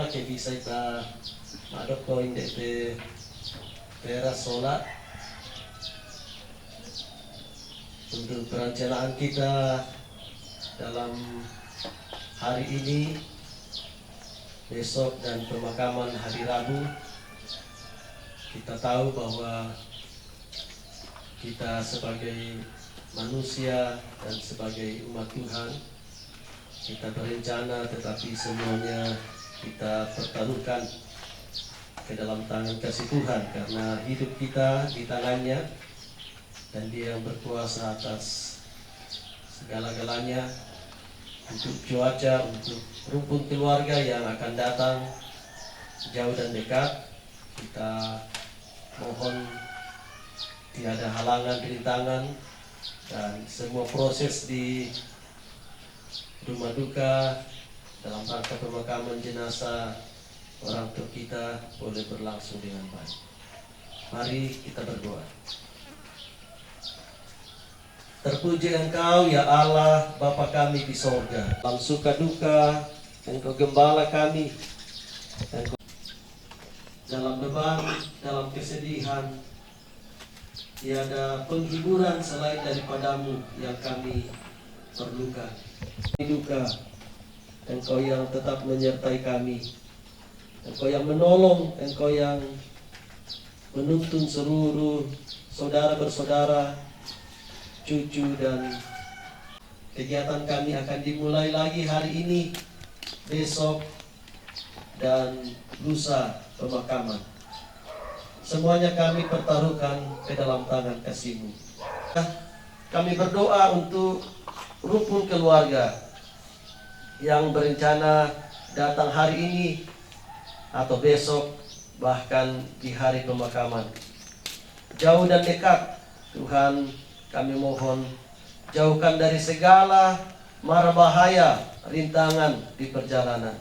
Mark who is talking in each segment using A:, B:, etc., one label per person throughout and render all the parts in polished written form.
A: che bisa kita madok indek te teras sholat untuk perencanaan kita dalam hari ini, besok dan pemakaman hari Rabu. Kita tahu bahwa kita sebagai manusia dan sebagai umat Tuhan, kita berencana tetapi semuanya kita pertaruhkan ke dalam tangan kasih Tuhan, karena hidup kita di tangannya dan Dia yang berkuasa atas segala-galanya. Untuk cuaca, untuk rumpun keluarga yang akan datang jauh dan dekat, kita mohon tiada halangan, rintangan, dan semua proses di rumah duka dalam rangka pemakaman jenazah orang tua kita boleh berlangsung dengan baik. Mari kita berdoa. Terpuji Engkau ya Allah, Bapa kami di sorga. Dalam suka duka Engkau gembala kami, Engkau dalam beban, dalam kesedihan, tiada penghiburan selain daripadamu yang kami perlukan. Duka, Engkau yang tetap menyertai kami, Engkau yang menolong, Engkau yang menuntun seluruh saudara bersaudara, cucu, dan kegiatan kami akan dimulai lagi hari ini, besok, dan lusa pemakaman. Semuanya kami pertaruhkan ke dalam tangan kasih-Mu. Kami berdoa untuk rukun keluarga yang berencana datang hari ini atau besok, bahkan di hari pemakaman. Jauh dan dekat, Tuhan, kami mohon jauhkan dari segala mara bahaya, rintangan di perjalanan,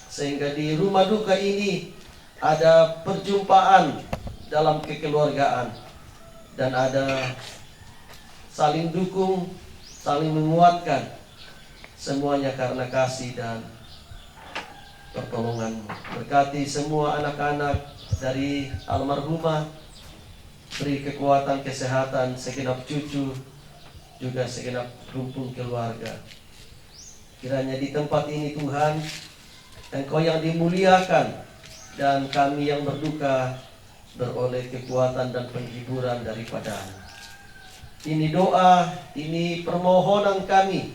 A: sehingga di rumah duka ini ada perjumpaan dalam kekeluargaan dan ada saling dukung, saling menguatkan, semuanya karena kasih dan pertolongan-Mu. Berkati semua anak-anak dari almarhumah, beri kekuatan, kesehatan segenap cucu, juga segenap rumpun keluarga. Kiranya di tempat ini Tuhan, Engkau yang dimuliakan dan kami yang berduka beroleh kekuatan dan penghiburan daripada-Mu. Ini doa, ini permohonan kami.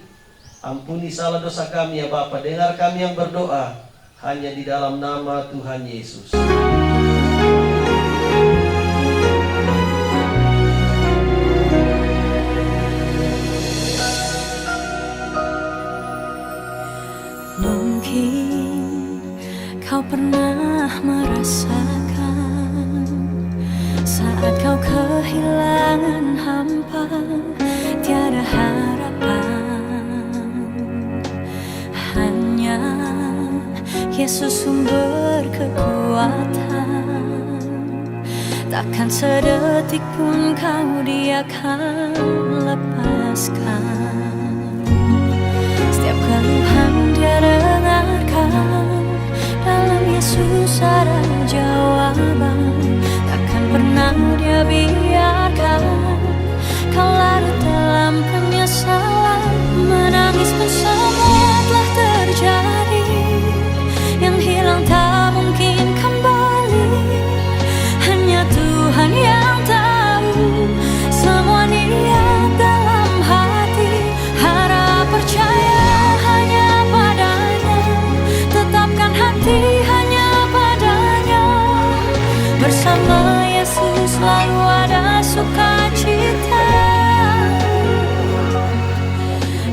A: Ampuni salah dosa kami ya Bapa. Dengar kami yang berdoa hanya di dalam nama Tuhan Yesus.
B: Kau pernah merasakan saat kau kehilangan hampa, tiada harapan. Hanya Yesus sumber kekuatan. Takkan sedetik pun kau Dia akan lepaskan. Setiap keluhan Dia dengarkan, dalam Yesus ada jawaban. Takkan pernah Dia biarkan kau larut dalam penyesalan. Menangis pun semua telah terjadi, yang hilang tak mungkin kembali. Hanya Tuhan yang tahu semua niat dalam hati. Harap percaya hanya padanya, tetapkan hati hanya padanya. Bersama Yesus selalu ada sukacita.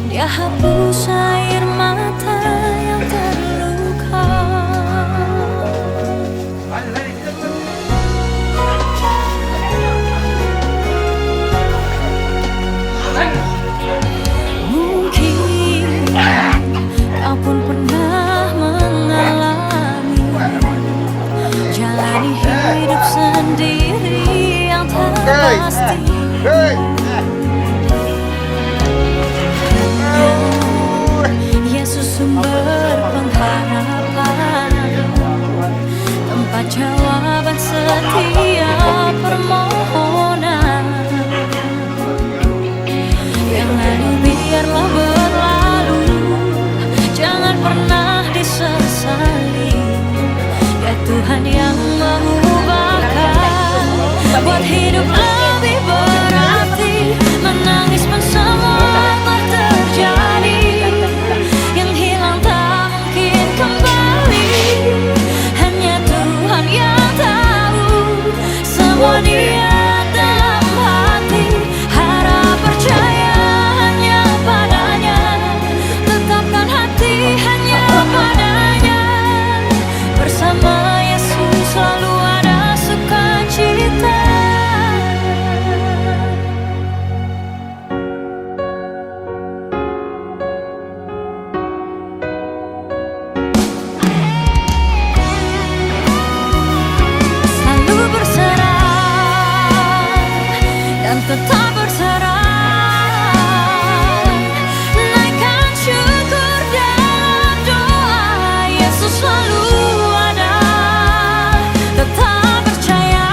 B: Dia hapus air mata yang terluka. Mungkin kau pun pernah mengalami jalani hidup sendiri yang tak pasti. setiap permohonan. Yang lalu biarlah berlalu, jangan pernah disesali. Ya Tuhan yang mengubahkan, buat hidup lebih berarti. Menangis pun semua telah terjadi, yang hilang tak mungkin kembali. Hanya Tuhan yang tahu semua niat dalam hati. Harap percaya hanya padanya, tetapkan hati hanya padanya. Bersama Yesus selalu ada sukacita. Selalu berserah dan tetap berserah. Naikkan syukur dalam doa, Yesus selalu ada. Tetap percaya,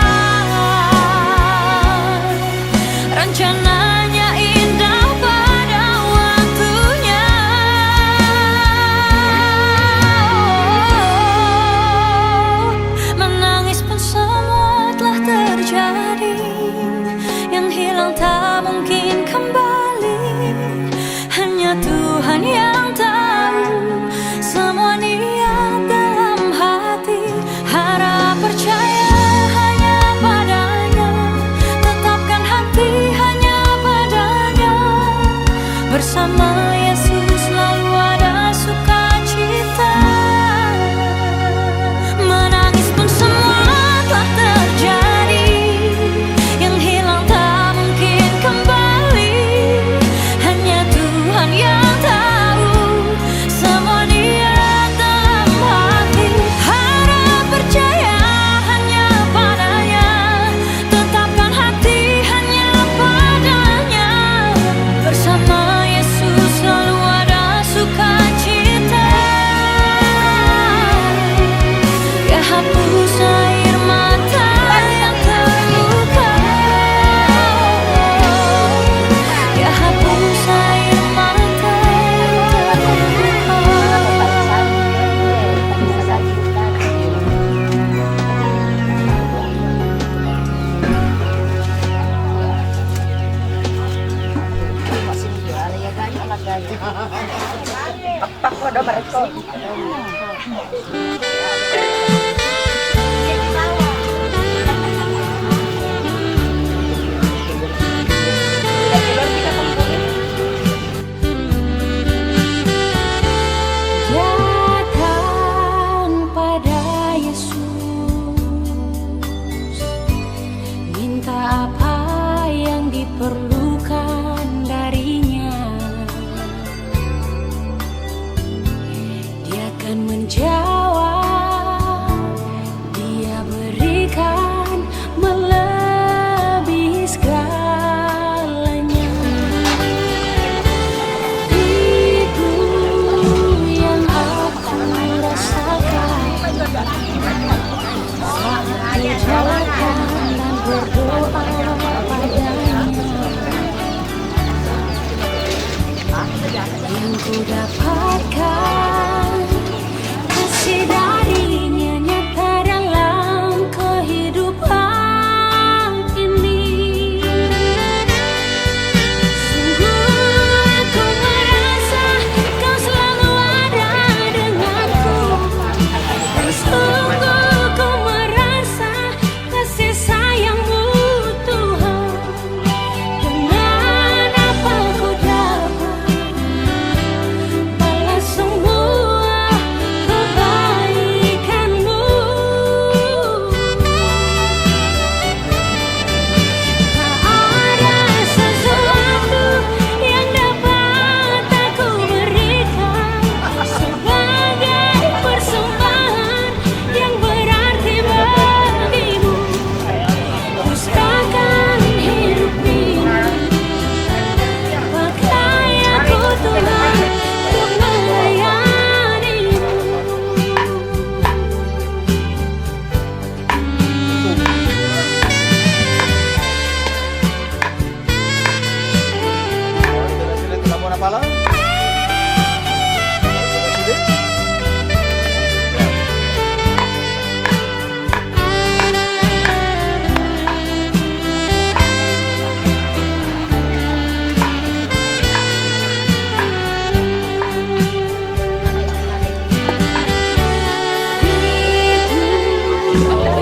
B: rencananya indah pada waktunya. Menangis pun semua telah terjadi, yang hilang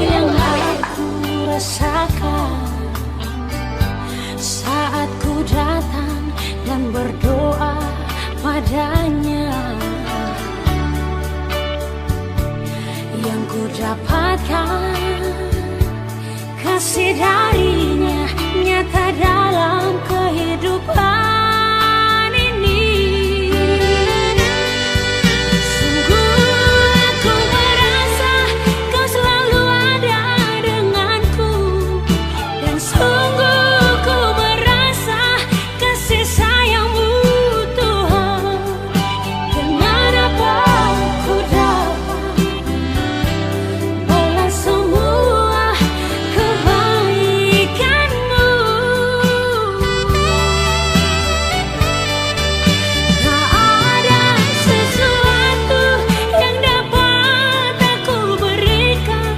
B: yang aku rasakan saat ku datang dan berdoa padanya, yang ku dapatkan kasih darinya nyata dalam kehidupan ini. Sungguh aku merasa kau selalu ada denganku, dan sungguh ku merasa kasih sayangmu Tuhan. Dengan apa ku dapat balas semua kebaikanmu. Tak ada sesuatu yang dapat aku berikan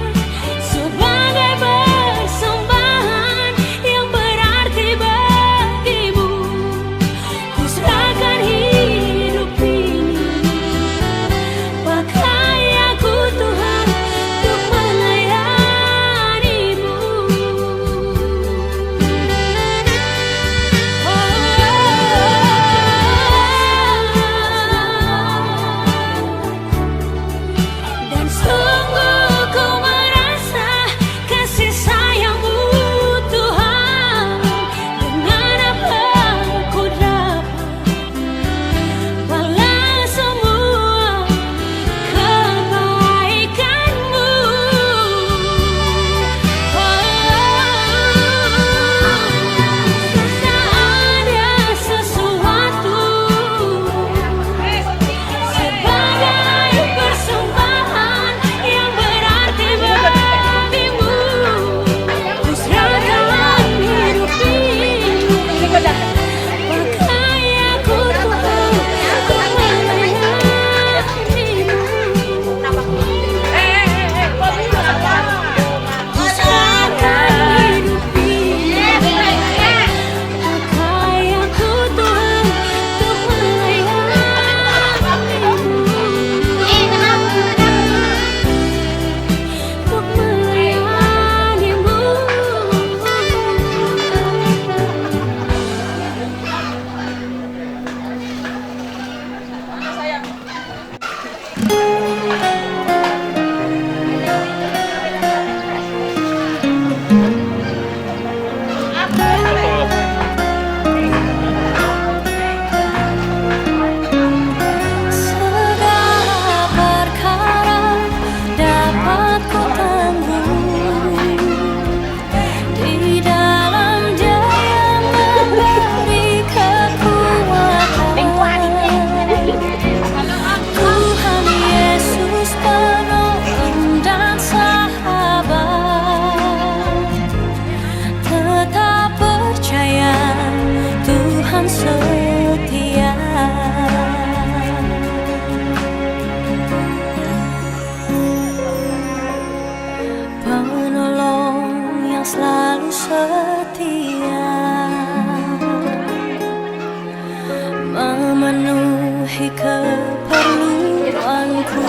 B: sebagai persembahan yang berarti bagimu. Ku serahkan hidup ini, pakai aku Tuhan untuk melayanimu. Dan sungguh ku merasa kasih sayangmu Tuhan. Dengan apa ku dapat balas semua kebaikanmu. Tak ada sesuatu sebagai persembahan yang berarti bagimu. Ku serahkan hidup ini, pakai aku Tuhan untuk melayanimu. Ku serahkan hidup ini, pakai aku Tuhan untuk segala perkara dapat ku tanggung di dalam Dia yang memberi kekuatan. Tuhan Yesus penolong dan sahabat, tetap percaya Tuhan setia. Penolong yang selalu setia, memenuhi keperluanku.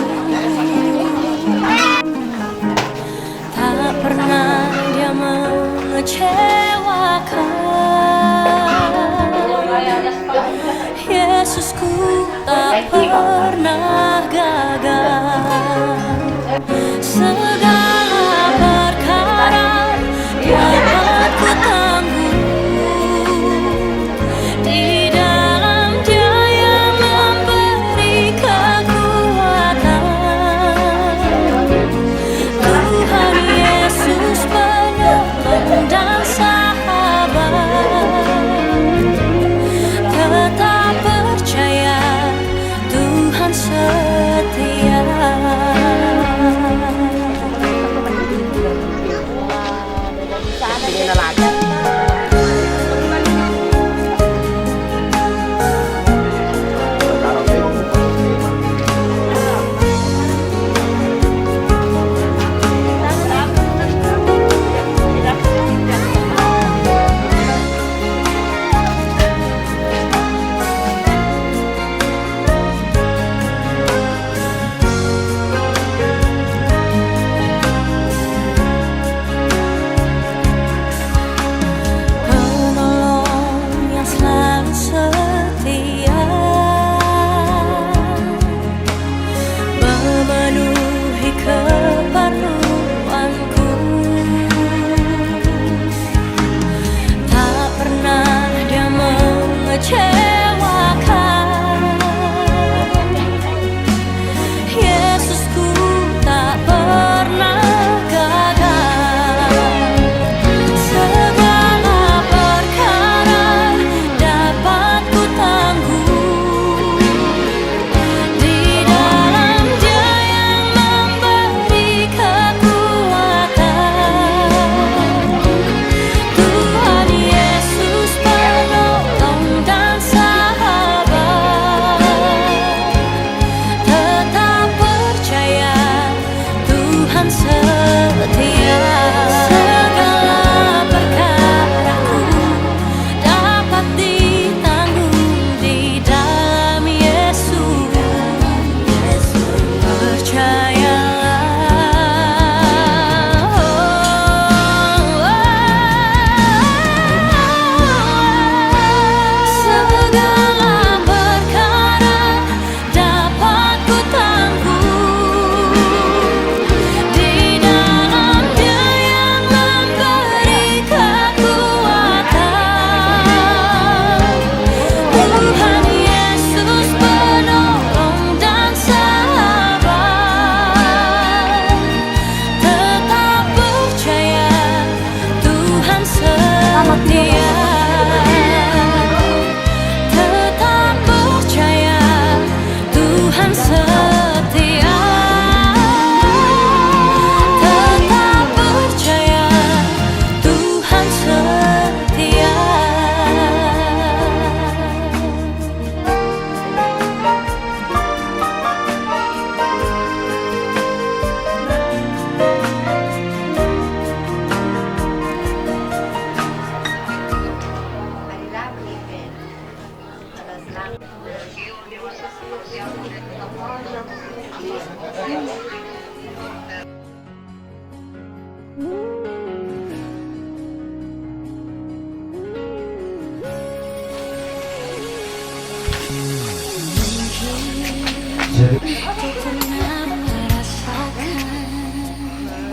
B: Tak pernah Dia mengecewakan. Yesusku tak pernah gagal. Segala perkara dapat ku tanggung di dalam Dia yang memberi kekuatan. Tuhan Yesus penolong dan sahabat, tetap percaya Tuhan setia.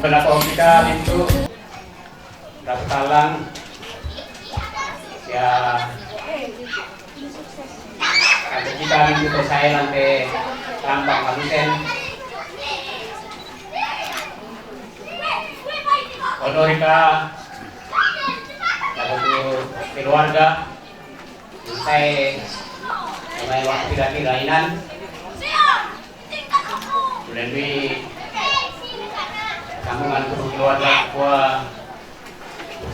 C: Hospital itu daftaran ya ada kita itu saya lantai Lampang Malusen Odorika lalu keluarga saya mulai waktu tidak kirainan lebih sambungan keluarga gua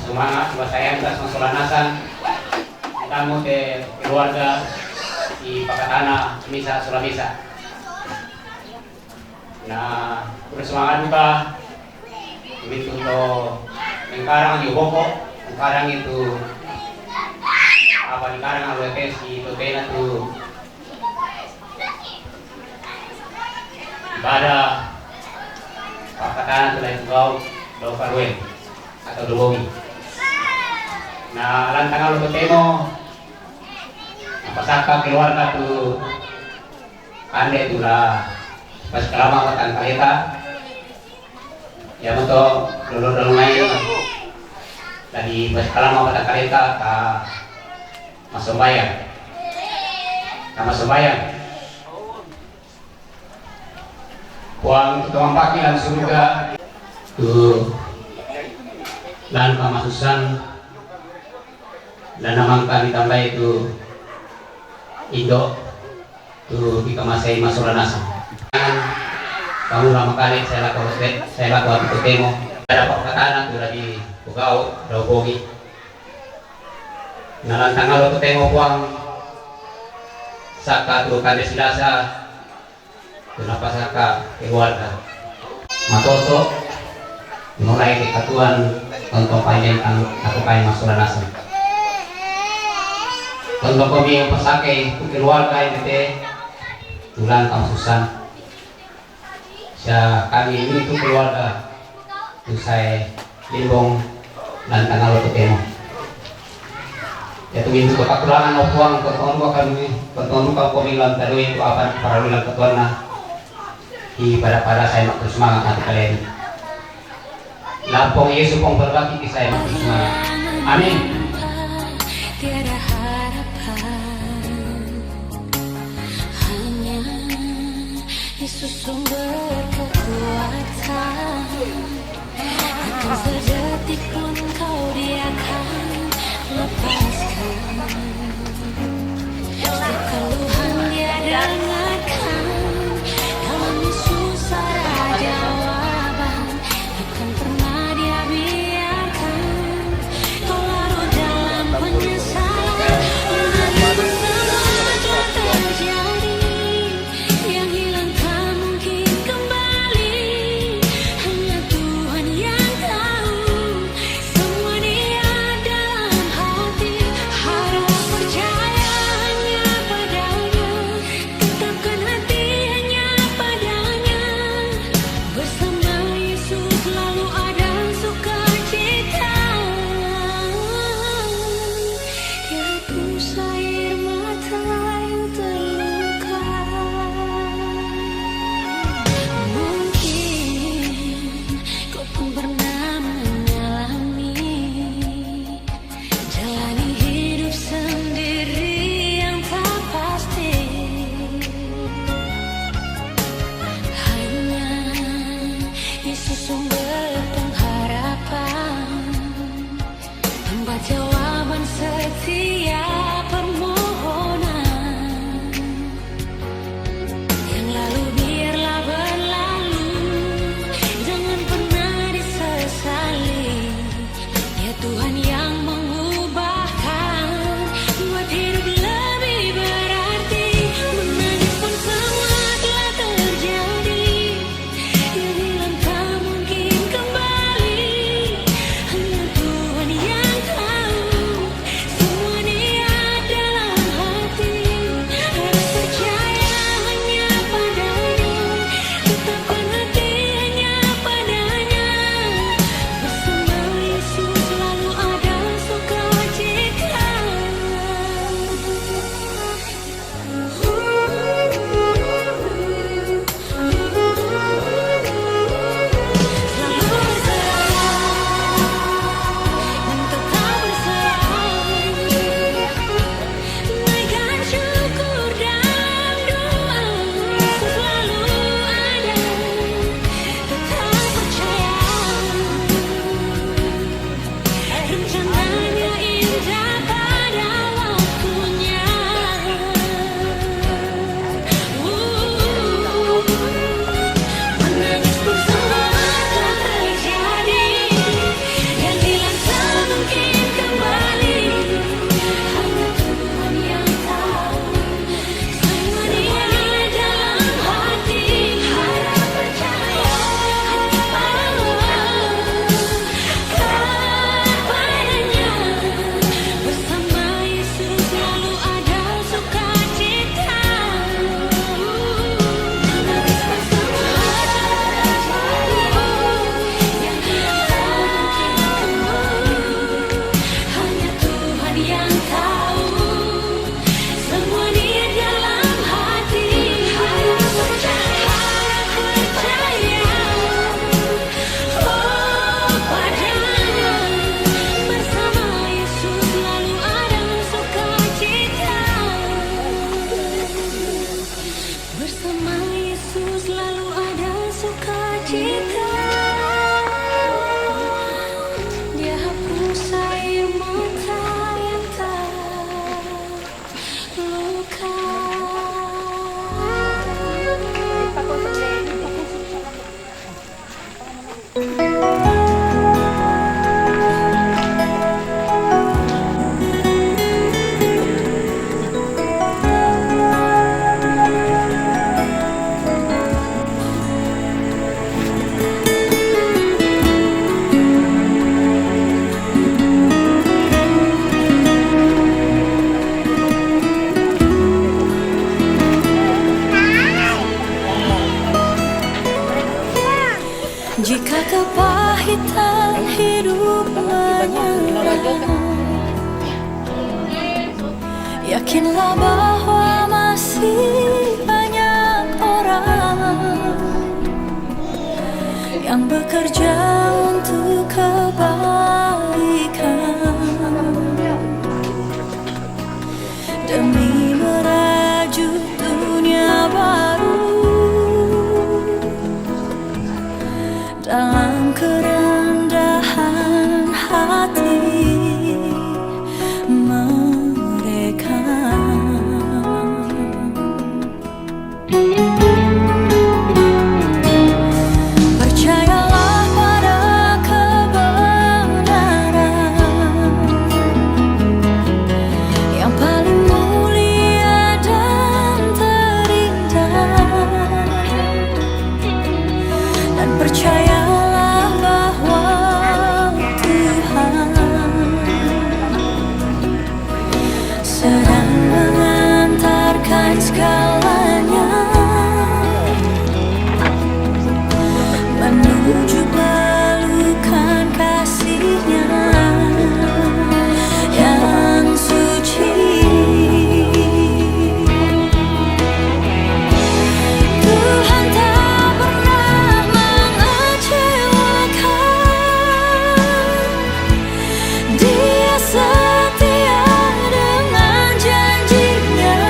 C: semangat buat saya atas masolanasan kamu ke keluarga di Pakatana misa Sulamisa. Nah bersemangat juga begitu untuk lingkaran di Boko lingkaran itu apa lingkaran AWTS itu kena tuh ibadah Pakatana telah itu Dau Farwen atau Dobomi. Nah, lantang lo ketemu pasaka keluarga tu ande tu lah pas kelama katan kalita ya untuk dulu main dari pas kelama katan kalita ka masumbayang buang tukang paki dan surga tu dan kamasusan dan namangkan ditambah itu Indo tu di kamasai masolanasa. Kamu lama kali saya lakukan itu temo ada Pakatana tu lagi Bugau Daubogi. Nalan tanggal itu temo buang saka tu kade silasa kenapa saka keluarga matoto mulai kekatuan untuk panjang aku kain masolanasa. Untuk kami yang pasakai keluarga ini tulang kamsusan. Kami ini itu keluarga usai limbong dan tanggal ketemu. Ya tu itu kekurangan opuang ketemu kami lantaru itu apa para ulang ketuana di pada saya mak semangat hati kalian. Lampong Yesus pong berbagi kisah mak semangat. Amin.
B: Tiada harapan, hanya Yesus sumber kekuatan. Akan sedetik pun kau dia akan lepaskan. Setiap keluhan dia dengarkan. Dalam Yesus ada jawaban. Akan pernah dia biarkan kau larut dalam penyesalan. Menangis semua telah terjadi. Yang hilang tak mungkin kembali. Hanya Tuhan yang tahu. Semua dia dalam hati. Harap percaya hanya padanya. Tetapkan hati hanya padanya. Bersama Yesus selalu ada sukacita. Dihapus air mata yang terluka. Mungkin kau pun pernah mengalami jalani hidup sendiri yang tak pasti. Hanya Yesus sumber pengharapan, tempat jawaban setiap permohonan. Yang lalu biarlah berlalu, jangan pernah disesali. Ya Tuhan yang mengubahkan, buat hidup lebih berarti. Menangis pun semua telah terjadi. Yang hilang tak mungkin kembali. Jika kepahitan hidup menyerang, yakinlah bahwa masih banyak orang yang bekerja untuk kebaikan demi merajut dunia baru dalam kerendahan hati mereka. Percayalah pada kebenaran yang paling mulia dan terindah, dan percayalah bahwa Tuhan sedang mengantarkan segalanya menuju pelukan kasih-Nya yang suci. Tuhan tak pernah mengecewakan, Dia setia dengan janji-Nya.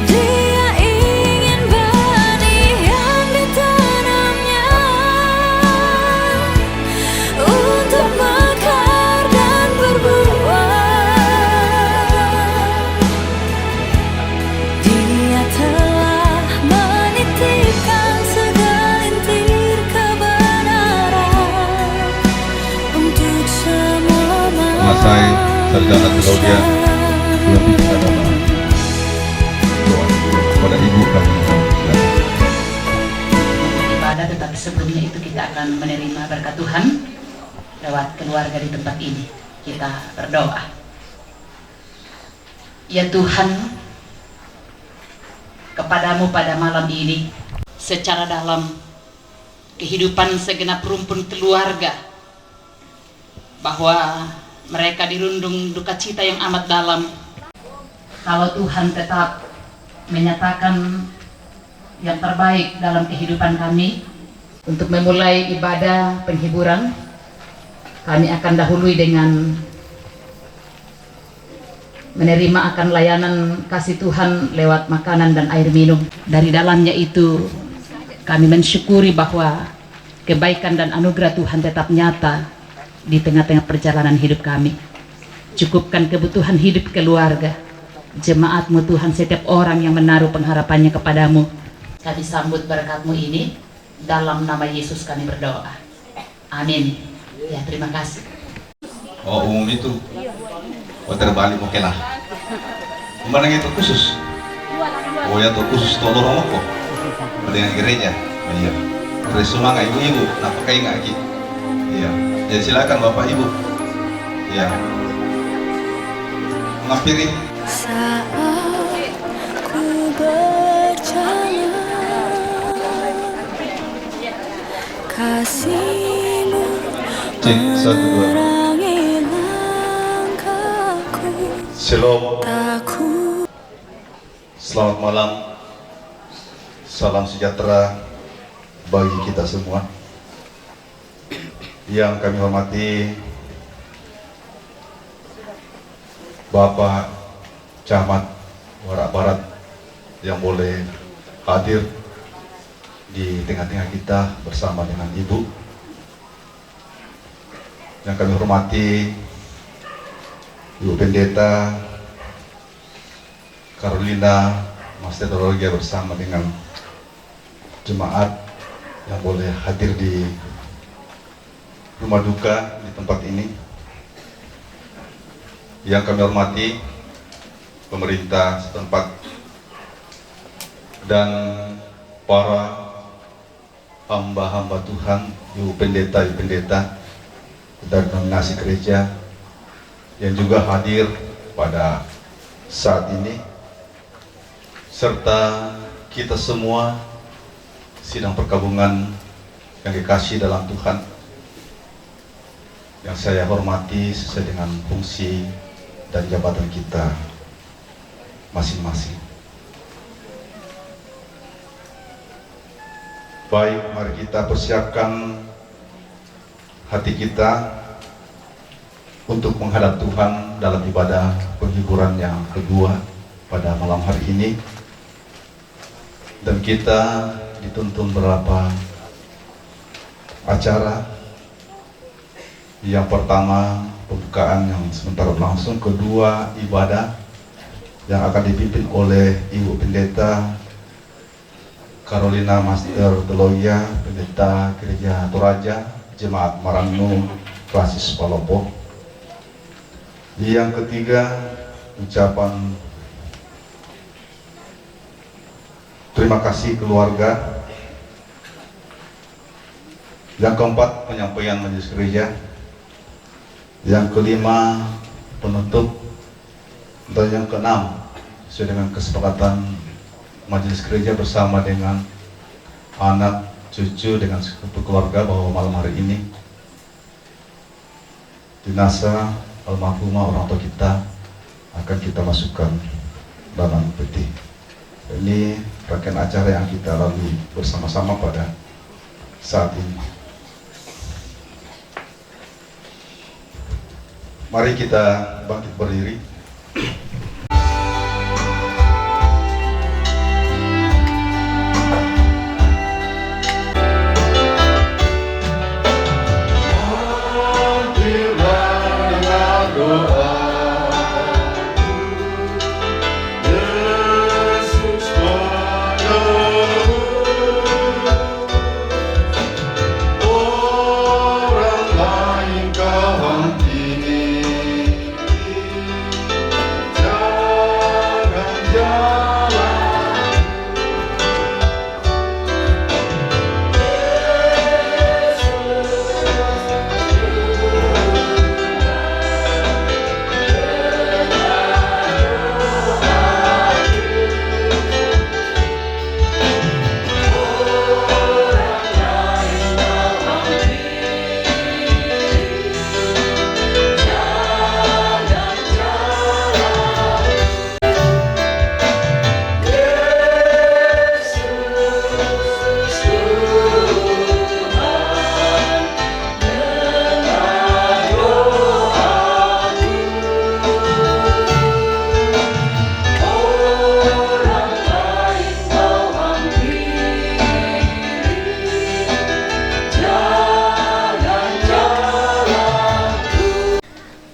B: Dia ingin benih yang ditanamnya untuk mekar dan berbuah. Dia telah menitipkan segelintir kebenaran untuk semua
D: Masai Sarjana Teologia lebih kepada doa kepada Ibu kami.
E: Ibadah, tetapi sebelumnya itu kita akan menerima berkat Tuhan lewat keluarga di tempat ini. Kita berdoa. Ya Tuhan, kepadamu pada malam ini secara dalam kehidupan segenap rumpun keluarga, bahwa mereka dirundung duka cita yang amat dalam. Kalau Tuhan tetap menyatakan yang terbaik dalam kehidupan kami, untuk memulai ibadah penghiburan, kami akan dahului dengan menerima akan layanan kasih Tuhan lewat makanan dan air minum. Dari dalamnya itu kami mensyukuri bahwa kebaikan dan anugerah Tuhan tetap nyata di tengah-tengah perjalanan hidup kami. Cukupkan kebutuhan hidup keluarga, jemaat-Mu Tuhan, setiap orang yang menaruh pengharapannya kepadamu. Kami sambut berkat-Mu ini, dalam nama Yesus kami berdoa. Amin. Ya, terima kasih.
D: Oh, umum itu. Oh, terbalik oke lah. Mana itu khusus? Oh ya, tuh khusus tolong kok. Dengan gereja. Iya. Terus semangat ibu-ibu, apakah ingat lagi? Iya. Jadi silakan Bapak Ibu. Iya. Ngampiri.
B: Saat ku berjalan, kasih-Mu
D: Cek 1 2.
B: menerangi langkahku.
D: Shalom.
B: Takut
D: Selamat malam. Salam sejahtera bagi kita semua. Yang kami hormati Bapak Camat Warak Barat yang boleh hadir di tengah-tengah kita bersama dengan Ibu. Yang kami hormati Ibu Pendeta Carolina Master Teologia bersama dengan jemaat yang boleh hadir di rumah duka di tempat ini. Yang kami hormati pemerintah setempat dan para hamba-hamba Tuhan, ibu pendeta dari nominasi gereja yang juga hadir pada saat ini, serta kita semua sidang perkabungan yang dikasih dalam Tuhan, yang saya hormati sesuai dengan fungsi dan jabatan kita masing-masing. Baik, mari kita persiapkan hati kita untuk menghadap Tuhan dalam ibadah penghiburan yang kedua pada malam hari ini. Dan kita dituntun beberapa acara. Yang pertama pembukaan yang sebentar berlangsung, kedua ibadah yang akan dipimpin oleh Ibu Pendeta Carolina Master Teloya, Pendeta Gereja Toraja, Jemaat Marangnu Klasis Palopo. Yang ketiga, ucapan terima kasih keluarga. Yang keempat, penyampaian majelis gereja. Yang kelima, penutup. Dan yang keenam, sesuai dengan kesepakatan majelis gereja bersama dengan anak, cucu, dengan sekutu keluarga, bahwa malam hari ini jenazah almarhumah orang tua kita akan kita masukkan dalam peti. Ini rangkaian acara yang kita lalui bersama-sama pada saat ini. Mari kita bangkit berdiri.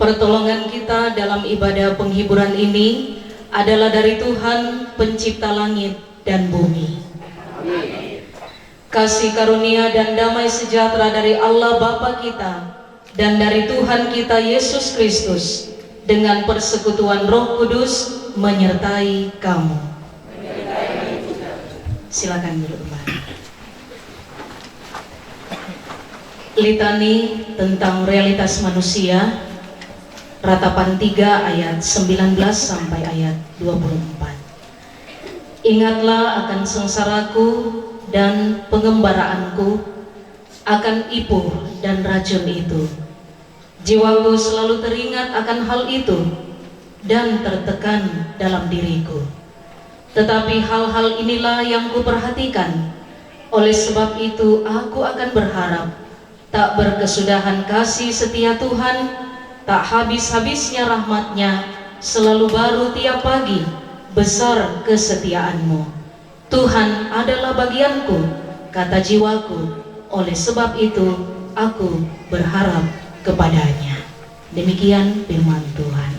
F: Pertolongan kita dalam ibadah penghiburan ini adalah dari Tuhan pencipta langit dan bumi. Kasih karunia dan damai sejahtera dari Allah Bapa kita dan dari Tuhan kita Yesus Kristus dengan persekutuan Roh Kudus menyertai kamu. Silakan duduk kembali. Litani tentang realitas manusia, Ratapan 3 ayat 19 sampai ayat 24. Ingatlah akan sengsaraku dan pengembaraanku, akan ipuh dan racun itu. Jiwaku selalu teringat akan hal itu dan tertekan dalam diriku. Tetapi hal-hal inilah yang kuperhatikan. Oleh sebab itu aku akan berharap, tak berkesudahan kasih setia Tuhan, tak habis-habisnya rahmat-Nya, selalu baru tiap pagi, besar kesetiaan-Mu. Tuhan adalah bagianku, kata jiwaku, oleh sebab itu aku berharap kepada-Nya. Demikian firman Tuhan.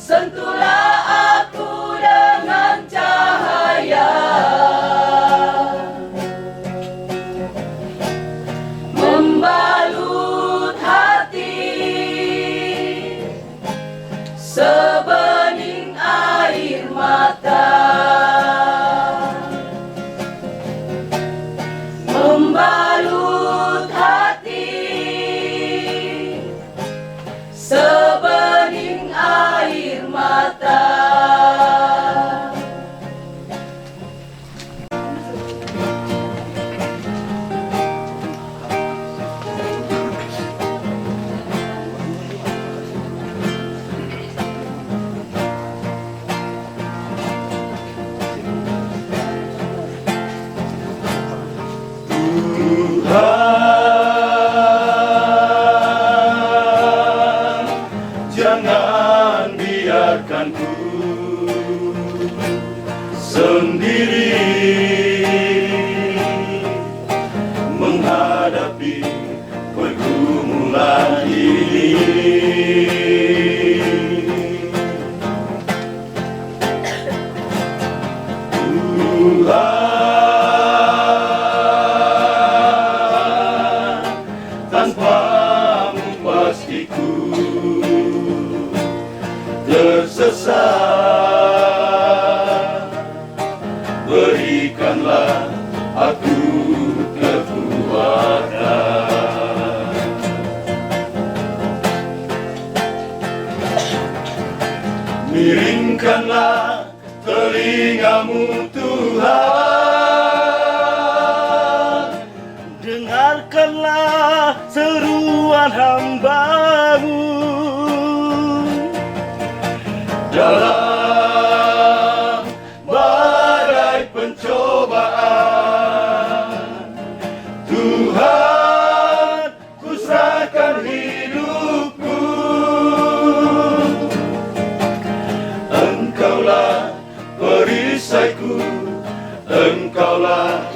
F: sentuhlah aku dengan cahaya, membalut hati sebening air mata, membalut hati sebening air mata.
G: Tuhan, jangan biarkan ku sendiri menghadapi pergumulan ini. Tuhan, tanpamu pastiku tersesat, berikanlah aku kekuatan. Miringkanlah telingamu Tuhan, dengarkanlah seruan hamba-Mu dalam badai pencobaan. Tuhan, ku serahkan hidupku, Engkaulah perisaiku, Engkaulah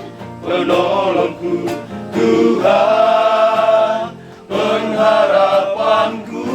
G: penolongku, Tuhan, pengharapanku.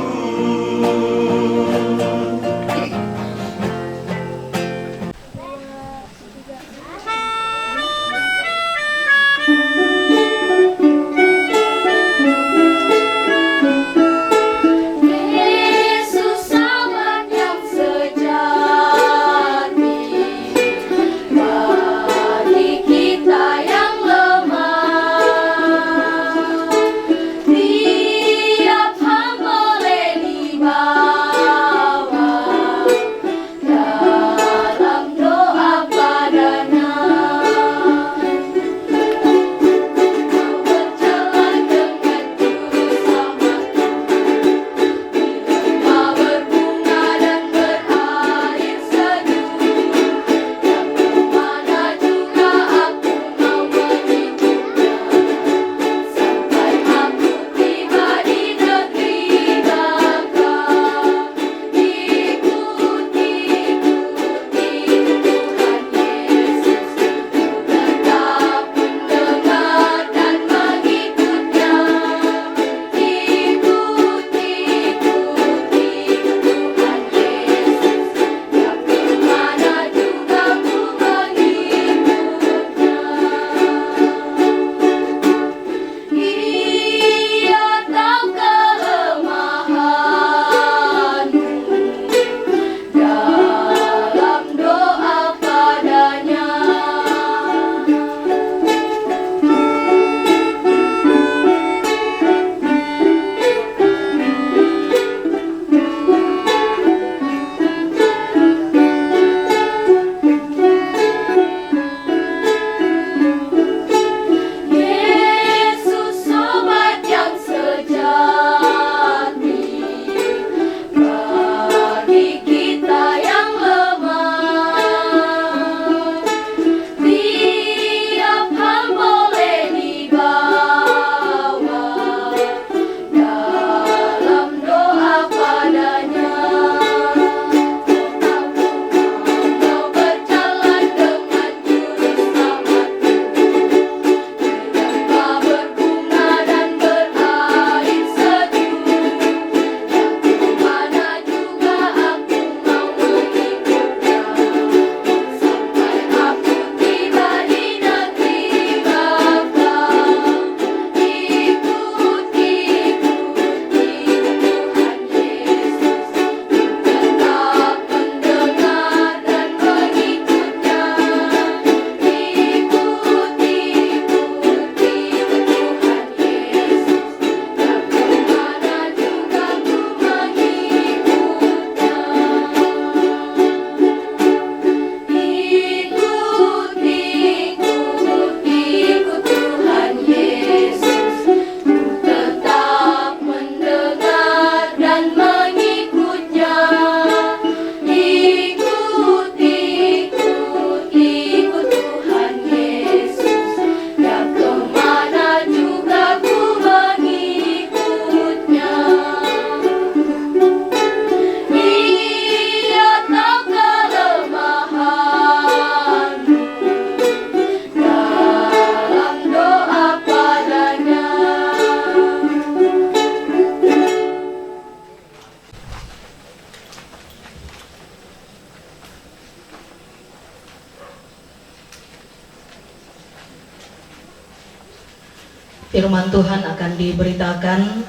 F: Firman Tuhan akan diberitakan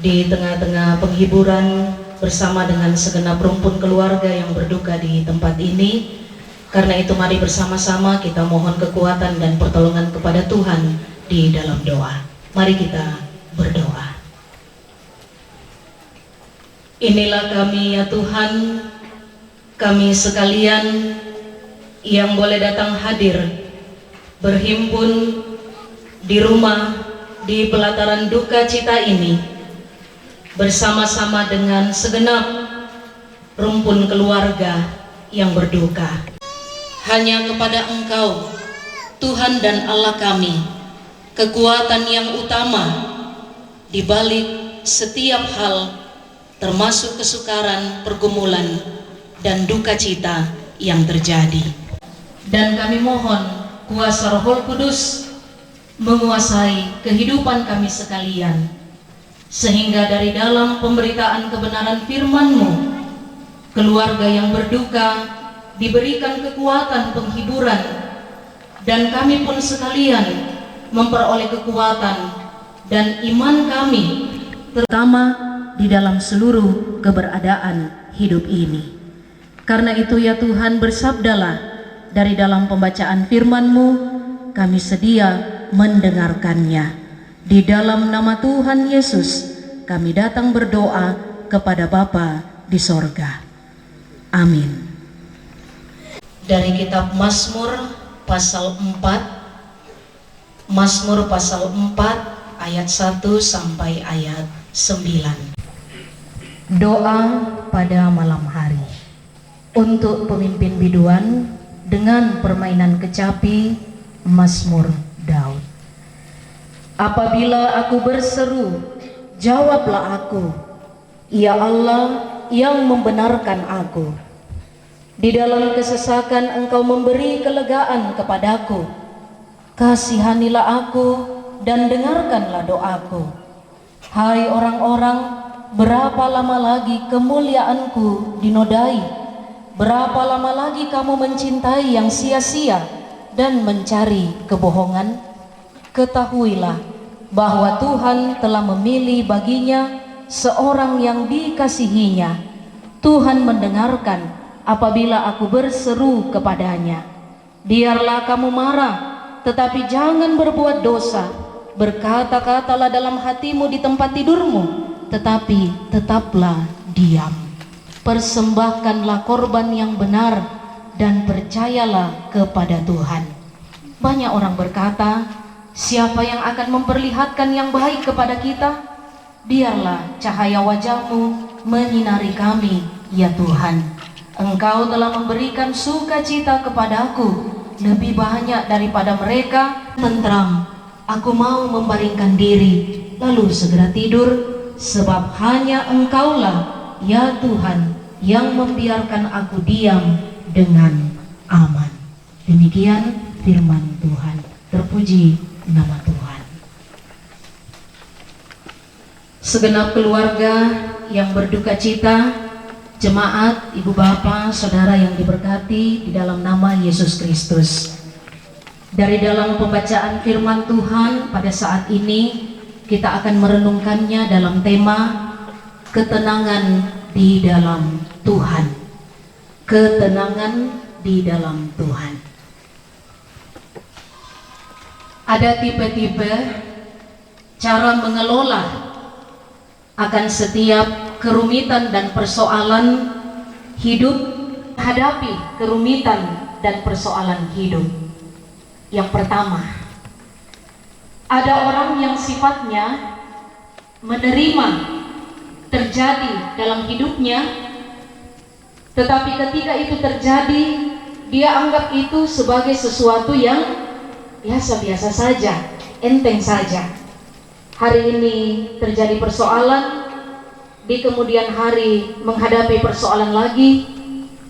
F: di tengah-tengah penghiburan bersama dengan segenap rumpun keluarga yang berduka di tempat ini. Karena itu mari bersama-sama kita mohon kekuatan dan pertolongan kepada Tuhan di dalam doa. Mari kita berdoa. Inilah kami ya Tuhan, kami sekalian yang boleh datang hadir, berhimpun di rumah, di pelataran duka cita ini, bersama-sama dengan segenap rumpun keluarga yang berduka. Hanya kepada Engkau, Tuhan dan Allah kami, kekuatan yang utama di balik setiap hal, termasuk kesukaran, pergumulan, dan duka cita yang terjadi. Dan kami mohon kuasa Roh Kudus menguasai kehidupan kami sekalian, sehingga dari dalam pemberitaan kebenaran firman-Mu, keluarga yang berduka diberikan kekuatan penghiburan, dan kami pun sekalian memperoleh kekuatan dan iman kami, terutama di dalam seluruh keberadaan hidup ini. Karena itu ya Tuhan, bersabdalah dari dalam pembacaan firman-Mu, kami sedia mendengarkannya. Di dalam nama Tuhan Yesus kami datang berdoa kepada Bapa di sorga. Amin. Dari kitab Mazmur pasal 4, Mazmur pasal 4 ayat 1 sampai ayat 9. Doa pada malam hari untuk pemimpin biduan dengan permainan kecapi, Mazmur Daud. Apabila aku berseru, jawablah aku, ya Allah yang membenarkan aku. Di dalam kesesakan Engkau memberi kelegaan kepadaku. Kasihanilah aku dan dengarkanlah doaku. Hai orang-orang, berapa lama lagi kemuliaanku dinodai? Berapa lama lagi kamu mencintai yang sia-sia dan mencari kebohongan? Ketahuilah bahwa Tuhan telah memilih baginya seorang yang dikasihinya. Tuhan mendengarkan apabila aku berseru kepadanya. Biarlah kamu marah, tetapi jangan berbuat dosa. Berkata-katalah dalam hatimu di tempat tidurmu, tetapi tetaplah diam. Persembahkanlah korban yang benar dan percayalah kepada Tuhan. Banyak orang berkata, siapa yang akan memperlihatkan yang baik kepada kita? Biarlah cahaya wajah-Mu menyinari kami, ya Tuhan. Engkau telah memberikan sukacita kepadaku lebih banyak daripada mereka. Tentram, aku mau membaringkan diri, lalu segera tidur, sebab hanya Engkaulah, ya Tuhan, yang membiarkan aku diam dengan aman. Demikian firman Tuhan. Terpuji nama Tuhan. Segenap keluarga yang berduka cita, jemaat, ibu bapak, saudara yang diberkati di dalam nama Yesus Kristus. Dari dalam pembacaan firman Tuhan pada saat ini, kita akan merenungkannya dalam tema ketenangan di dalam Tuhan. Ketenangan di dalam Tuhan. Ada tipe-tipe cara mengelola akan setiap kerumitan dan persoalan hidup, hadapi kerumitan dan persoalan hidup. Yang pertama, ada orang yang sifatnya menerima terjadi dalam hidupnya, tetapi ketika itu terjadi, dia anggap itu sebagai sesuatu yang biasa-biasa saja, enteng saja. Hari ini terjadi persoalan, di kemudian hari menghadapi persoalan lagi,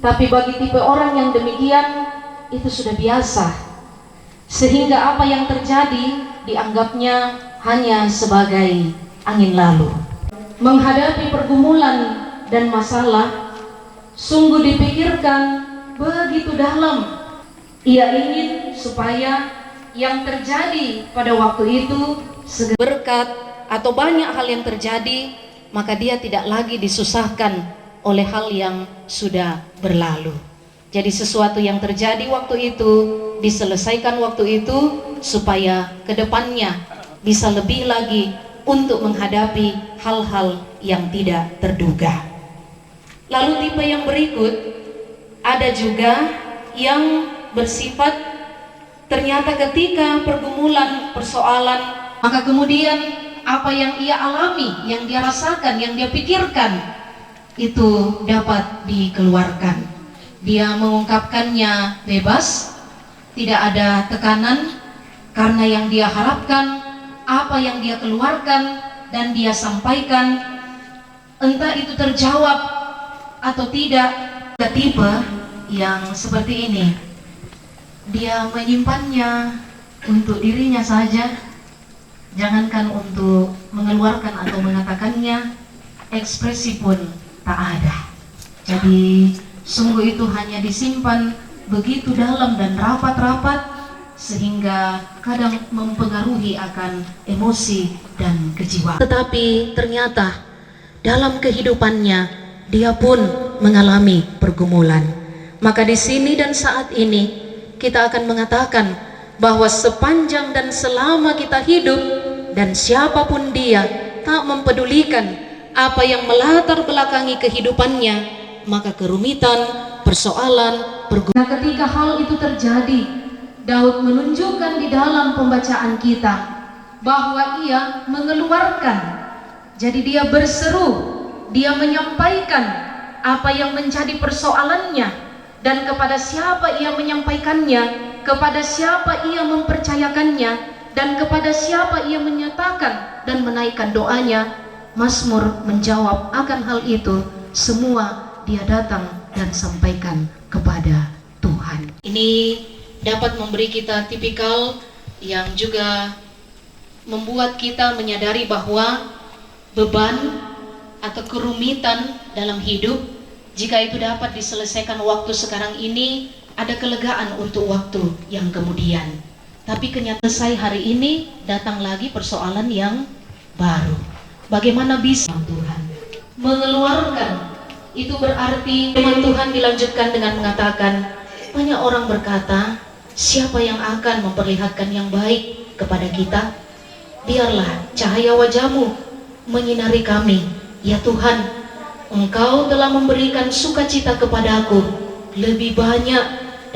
F: tapi bagi tipe orang yang demikian, itu sudah biasa. Sehingga apa yang terjadi dianggapnya hanya sebagai angin lalu. Menghadapi pergumulan dan masalah sungguh dipikirkan begitu dalam. Ia ingin supaya yang terjadi pada waktu itu berkat atau banyak hal yang terjadi, maka dia tidak lagi disusahkan oleh hal yang sudah berlalu. Jadi sesuatu yang terjadi waktu itu diselesaikan waktu itu supaya kedepannya bisa lebih lagi untuk menghadapi hal-hal yang tidak terduga. Lalu tipe yang berikut ada juga yang bersifat ternyata ketika pergumulan, persoalan, maka kemudian apa yang ia alami, yang dia rasakan, yang dia pikirkan itu dapat dikeluarkan. Dia mengungkapkannya bebas, tidak ada tekanan, karena yang dia harapkan, apa yang dia keluarkan dan dia sampaikan, entah itu terjawab atau tidak. Tipe yang seperti ini, dia menyimpannya untuk dirinya saja, jangankan untuk mengeluarkan atau mengatakannya, ekspresi pun tak ada. Jadi sungguh itu hanya disimpan begitu dalam dan rapat-rapat, sehingga kadang mempengaruhi akan emosi dan kejiwaan. Tetapi ternyata dalam kehidupannya dia pun mengalami pergumulan. Maka di sini dan saat ini kita akan mengatakan bahwa sepanjang dan selama kita hidup, dan siapapun dia, tak mempedulikan apa yang melatar belakangi kehidupannya, maka kerumitan, persoalan, pergumulan. Nah, ketika hal itu terjadi, Daud menunjukkan di dalam pembacaan kita bahwa ia mengeluarkan. Jadi dia berseru, dia menyampaikan apa yang menjadi persoalannya, dan kepada siapa ia menyampaikannya, kepada siapa ia mempercayakannya, dan kepada siapa ia menyatakan dan menaikkan doanya. Mazmur menjawab akan hal itu semua, dia datang dan sampaikan kepada Tuhan. Ini dapat memberi kita tipikal yang juga membuat kita menyadari bahwa beban atau kerumitan dalam hidup, jika itu dapat diselesaikan waktu sekarang ini, ada kelegaan untuk waktu yang kemudian. Tapi kenyataan selesai hari ini, datang lagi persoalan yang baru. Bagaimana bisa Tuhan mengeluarkan? Itu berarti firman Tuhan dilanjutkan dengan mengatakan, banyak orang berkata, siapa yang akan memperlihatkan yang baik kepada kita? Biarlah cahaya wajah-Mu menyinari kami. Ya Tuhan, Engkau telah memberikan sukacita kepadaku lebih banyak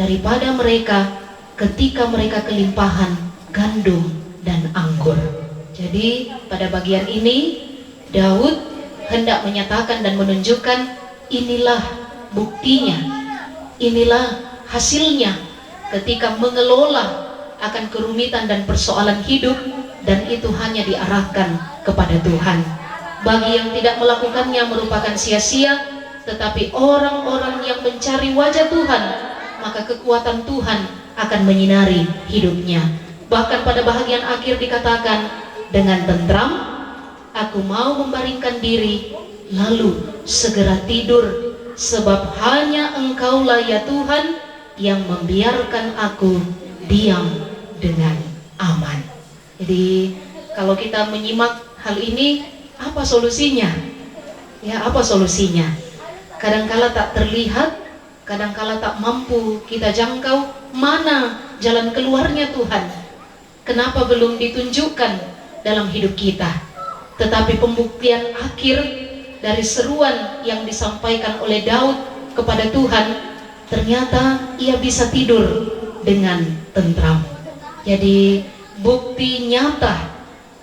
F: daripada mereka ketika mereka kelimpahan gandum dan anggur. Jadi pada bagian ini Daud hendak menyatakan dan menunjukkan, inilah buktinya, inilah hasilnya ketika mengelola akan kerumitan dan persoalan hidup, dan itu hanya diarahkan kepada Tuhan. Bagi yang tidak melakukannya merupakan sia-sia, tetapi orang-orang yang mencari wajah Tuhan, maka kekuatan Tuhan akan menyinari hidupnya. Bahkan pada bahagian akhir dikatakan, dengan tentram aku mau membaringkan diri, lalu segera tidur, sebab hanya Engkaulah ya Tuhan yang membiarkan aku diam dengan aman. Jadi kalau kita menyimak hal ini, apa solusinya? Ya, apa solusinya? Kadangkala tak terlihat, kadangkala tak mampu kita jangkau mana jalan keluarnya Tuhan. Kenapa belum ditunjukkan dalam hidup kita? Tetapi pembuktian akhir dari seruan yang disampaikan oleh Daud kepada Tuhan, ternyata ia bisa tidur dengan tentram. Jadi bukti nyata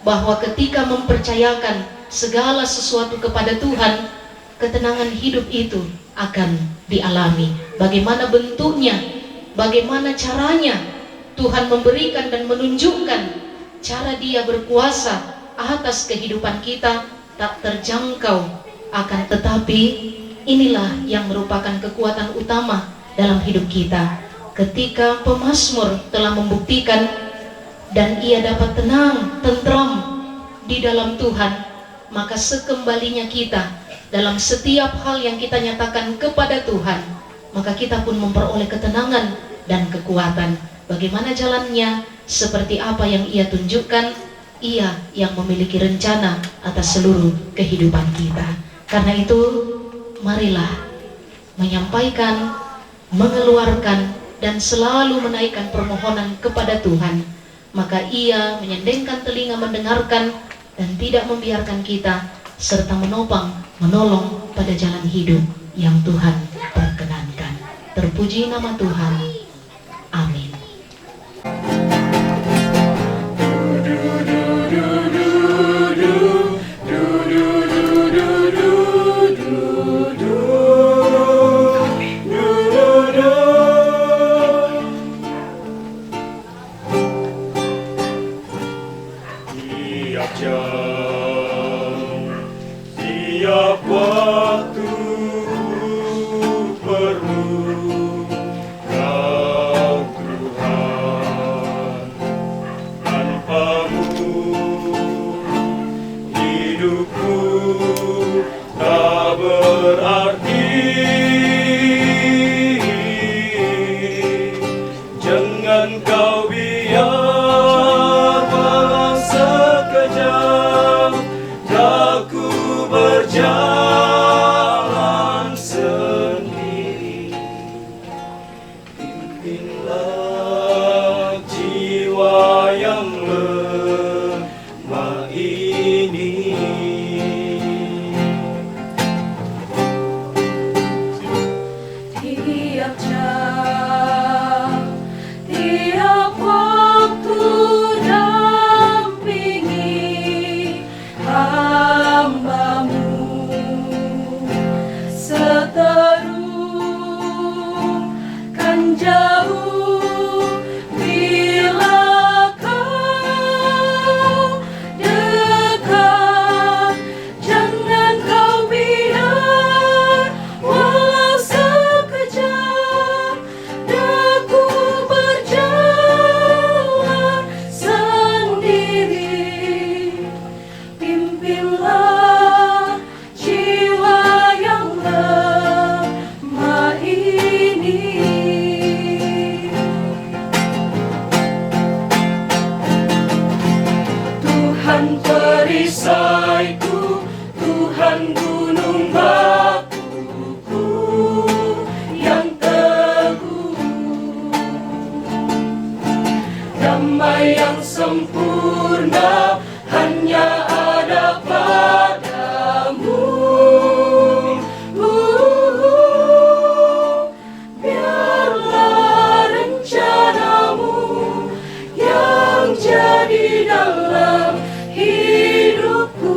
F: bahwa ketika mempercayakan segala sesuatu kepada Tuhan, ketenangan hidup itu akan dialami. Bagaimana bentuknya, bagaimana caranya, Tuhan memberikan dan menunjukkan cara Dia berkuasa atas kehidupan kita tak terjangkau. Akan tetapi inilah yang merupakan kekuatan utama dalam hidup kita. Ketika pemazmur telah membuktikan dan ia dapat tenang, tentram di dalam Tuhan, maka sekembalinya kita dalam setiap hal yang kita nyatakan kepada Tuhan, maka kita pun memperoleh ketenangan dan kekuatan. Bagaimana jalannya? seperti apa yang Ia tunjukkan. Ia yang memiliki rencana atas seluruh kehidupan kita. Karena itu, marilah menyampaikan, mengeluarkan, dan selalu menaikkan permohonan kepada Tuhan. Maka Ia menyendengkan telinga mendengarkan dan tidak membiarkan kita, serta menopang, menolong pada jalan hidup yang Tuhan perkenankan. Terpuji nama Tuhan. Amin.
G: Tiap jam, tiap waktu perlu Kau Tuhan. Tanpamu hidupku tak berarti. Jangan Kau biar walau sekejap aku berjalan sendiri. Pimpinlah jiwa yang lemah ini.
B: Tiap jam, tiap waktu dampingi hamba-Mu, seteru kan jauh bila Kau dekat. Jangan Kau biar walau sekejap aku berjalan sendiri. Pimpinlah jiwa yang lemah ini. Tuhan perisaiku, Tuhan gunung batuku yang teguh. Damai yang sempurna hanya ada padamu. Biarlah rencana-Mu yang jadi dalam hidupku.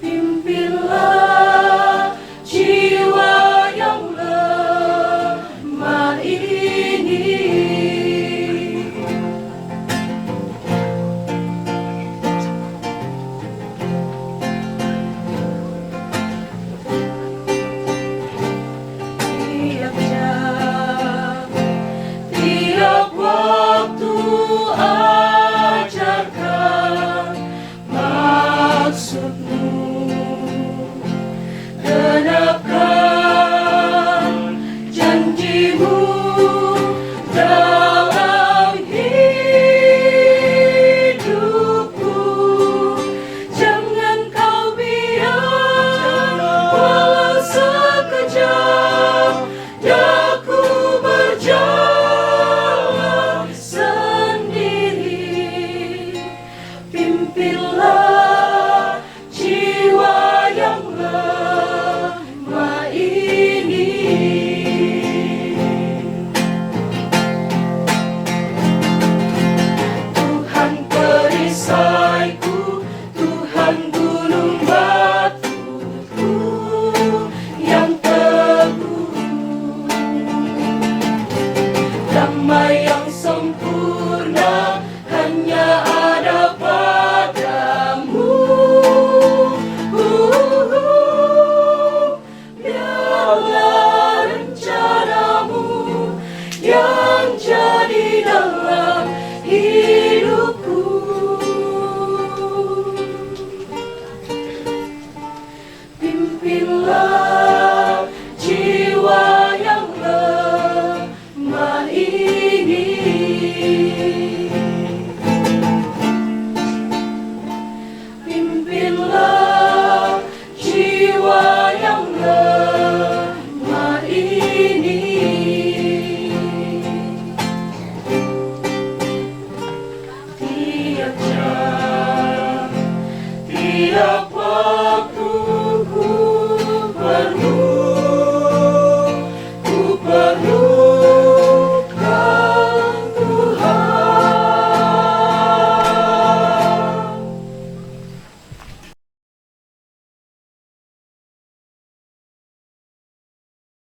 B: Pimpinlah jiwa yang lemah ini. Tiap jam, tiap waktu ajarkan maksud-Mu. Genapkan janji-Mu dalam hidupku. Jangan Kau biar walau sekejap aku berjalan sendiri. Pimpinlah jiwa yang lemah ini. Tuhan perisaiku, Tuhan gunung batuku yang teguh. Damai yang sempurna hanya ada padamu. Biarlah rencana-Mu yang jadi dalam hidupku. Pimpinlah